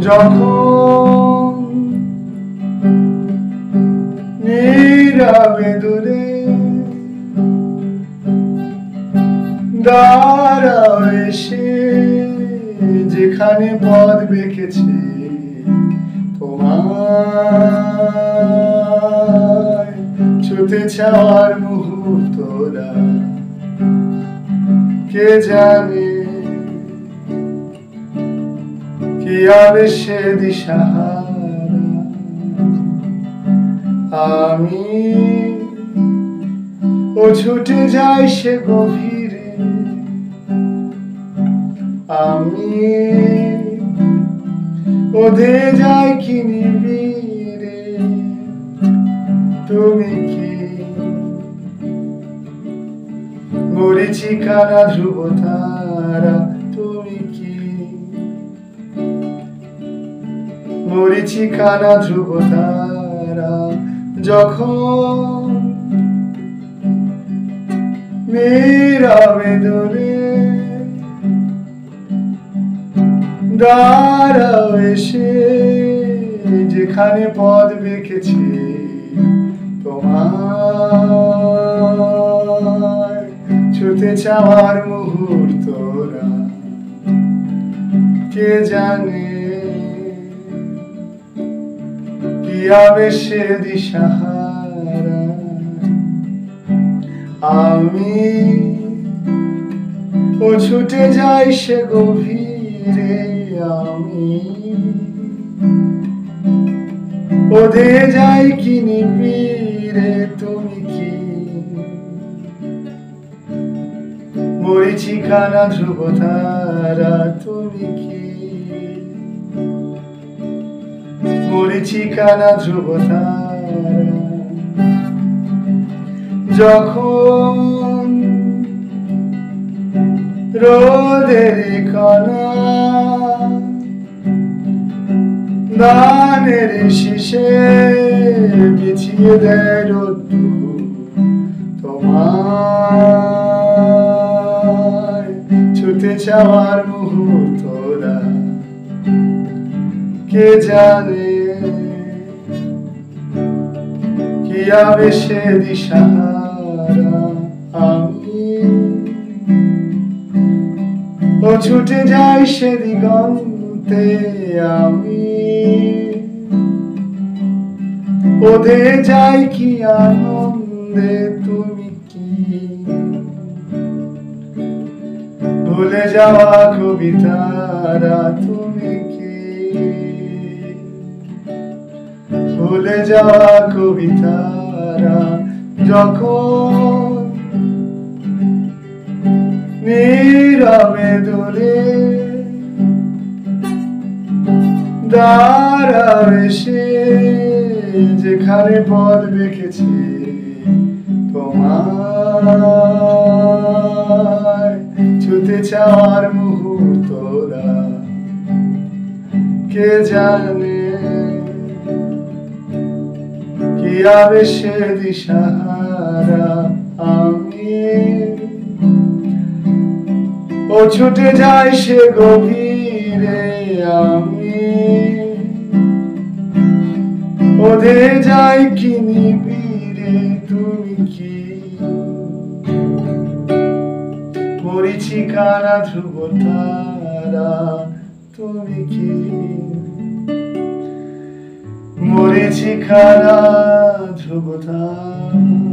যখন নীরবে দূরে দাঁড়াও এসে, যেখানে পথ বেঁকেছে তোমায় ছুতে চাওয়ার মুহূর্তরা, কে জানে কি হবে সে দিশাহারা। আমি ও ছুটে যাই সে গভীরে, আমি ওধে যাই কি নিবিড়ে। তুমি কি মরীচিকা না ধ্রুব তারা? তুমি কি মরীচিকা না ধ্রুব তারা? যখন নীরবে দূরে দাঁড়াও এসে, যেখানে পথ বেঁকেছে তোমায় ছুতে চাওয়ার মুহূর্তরা, কে জানে কি হবে সে দিশাহারা। আমি ও ছুটে যাই সে গভীরে, আমি ওধে যাই কি নিবিড়ে। তুমি কি মরীচিকা না ধ্রুব তারা? তুমি কি মরীচিকা না ধ্রুব তারা? যখন রোদের কণা দানের শীষে বিছিয়ে দেয় রোদ্দুর তোমায় ছুতে চাওয়ার মুহূর্তরা, কে জানে কি হবে সে দিশাহারা। আমি ও ছুটে যাই সে দিগন্তে, আমি ওধে যাই কি আনন্দে। তুমি কি ভুলে যাওয়া কবিতারা? তুমি কি ভুলে যাওয়া কবিতারা? যখন নীরবে দূরে দাঁড়াও এসে, যেখানে পথ বেঁকেছে তোমায় ছুতে চাওয়ার মুহূর্তরা, কে জানে কি হবে সে দিশাহারা। আমি ও ছুটে যাই সে গভীরে, আমি ওধে যাই কি নিবিড়ে। তুমি কি মরীচিকা না ধ্রুব তারা? তুমি কি মরীচিকা না ধ্রুব তারা?